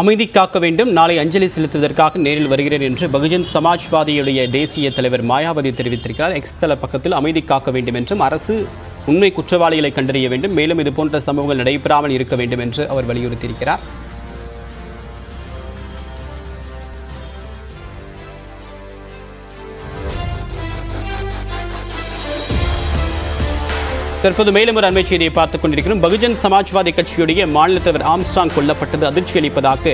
அமைதி காக்க வேண்டும், நாளை அஞ்சலி செலுத்துவதற்காக நேரில் வருகிறேன் என்று பகுஜன் சமாஜ்வாதியுடைய தேசிய தலைவர் மாயாவதி தெரிவித்திருக்கிறார். எக்ஸ் தள பக்கத்தில் அமைதி காக்க வேண்டும் என்றும் அரசு உண்மை குற்றவாளிகளை கண்டறிய வேண்டும், மேலும் இதுபோன்ற சம்பவங்கள் நடைபெறாமல் இருக்க வேண்டும் என்று அவர் வலியுறுத்தியிருக்கிறார். தற்போது மேலும் ஒரு அண்மை செய்தியை பார்த்துக் கொண்டிருக்கிறோம். பகுஜன் சமாஜ்வாதி கட்சியுடைய மாநில தலைவர் ஆம்ஸ்ட்ராங் கொல்லப்பட்டது அதிர்ச்சி அளிப்பதாக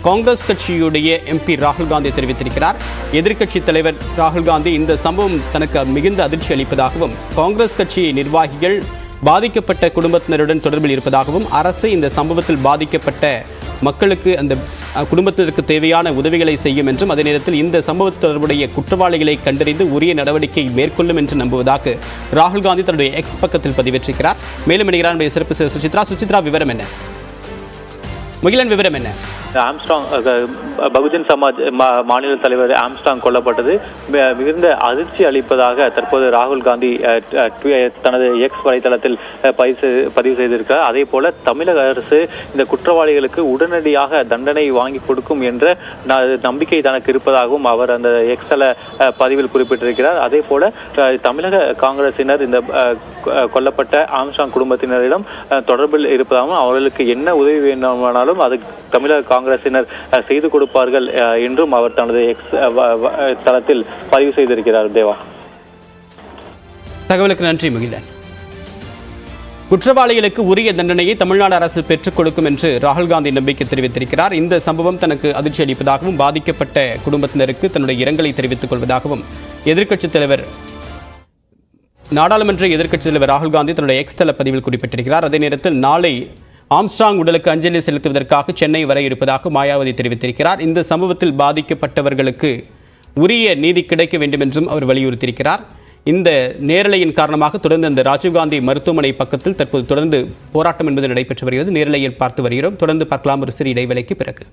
காங்கிரஸ் கட்சியுடைய எம்பி ராகுல் காந்தி தெரிவித்திருக்கிறார். எதிர்க்கட்சி தலைவர் ராகுல் காந்தி இந்த சம்பவம் தனக்கு மிகுந்த அதிர்ச்சி அளிப்பதாகவும், காங்கிரஸ் கட்சி நிர்வாகிகள் பாதிக்கப்பட்ட குடும்பத்தினருடன் தொடர்பில் இருப்பதாகவும், அரசு இந்த சம்பவத்தில் பாதிக்கப்பட்ட மக்களுக்கு அந்த குடும்பத்திற்கு தேவையான உதவிகளை செய்யும் என்றும், அதே நேரத்தில் இந்த சம்பவத்தில் தொடர்புடைய குற்றவாளிகளை கண்டறிந்து உரிய நடவடிக்கை மேற்கொள்ளும் என்று நம்புவதாக ராகுல் காந்தி தன்னுடைய எக்ஸ் பக்கத்தில் பதிவேற்றிருக்கிறார். மேலும் இணைகிறார் சிறப்பு சுசித்ரா. விவரம் என்ன? முகிலன், விவரம் என்ன? ஆம்ஸ்ட்ராங் பகுஜன் சமாஜ் மாநில தலைவர் ஆம்ஸ்ட்ராங் கொல்லப்பட்டது மிகுந்த அதிர்ச்சி அளிப்பதாக தற்போது ராகுல் காந்தி தனது எக்ஸ் வலைதளத்தில் பதிவு செய்திருக்கிறார். அதே போல தமிழக அரசு இந்த குற்றவாளிகளுக்கு உடனடியாக தண்டனை வாங்கி கொடுக்கும் என்ற நம்பிக்கை தனக்கு இருப்பதாகவும் அவர் அந்த எக்ஸ் தள பதிவில் குறிப்பிட்டிருக்கிறார். அதே போல தமிழக காங்கிரசினர் இந்த கொல்லப்பட்ட ஆம்ஸ்ட்ராங் குடும்பத்தினரிடம் தொடர்பில் இருப்பதாகவும், அவர்களுக்கு என்ன உதவி வேண்டுமானாலும் அது தமிழக காங்கிரசினர் செய்து கொடுப்பார்கள் என்றும் அவர் தனது எக்ஸ் தளத்தில் பதிவு செய்திருக்கிறார். தேவா, தகவலுக்கு நன்றி முகிலன். குற்றவாளிகளுக்கு உரிய தண்டனையை தமிழ்நாடு அரசு பெற்றுக் கொடுக்கும் என்று ராகுல் காந்தி நம்பிக்கை தெரிவித்திருக்கிறார். இந்த சம்பவம் தனக்கு அதிர்ச்சி அளிப்பதாகவும், பாதிக்கப்பட்ட குடும்பத்தினருக்கு தன்னுடைய இரங்கலை தெரிவித்துக் கொள்வதாகவும் எதிர்க்கட்சித் தலைவர் நாடாளுமன்ற எதிர்க்கட்சித் தலைவர் ராகுல் காந்தி தன்னுடைய எக்ஸ் தள பதிவில் குறிப்பிட்டிருக்கிறார். அதே நேரத்தில் நாளை ஆம்ஸ்ட்ராங் உடலுக்கு அஞ்சலி செலுத்துவதற்காக சென்னை வர இருப்பதாக மாயாவதி தெரிவித்திருக்கிறார். இந்த சம்பவத்தில் பாதிக்கப்பட்டவர்களுக்கு உரிய நீதி கிடைக்க வேண்டும் என்றும் அவர் வலியுறுத்தியிருக்கிறார். இந்த நேரலையின் காரணமாக தொடர்ந்து அந்த ராஜீவ்காந்தி மருத்துவமனை பக்கத்தில் தற்போது தொடர்ந்து போராட்டம் என்பது நடைபெற்று வருகிறது. நேரலையில் பார்த்து வருகிறோம். தொடர்ந்து பார்க்கலாம் ஒரு சிறு இடைவேளைக்கு பிறகு.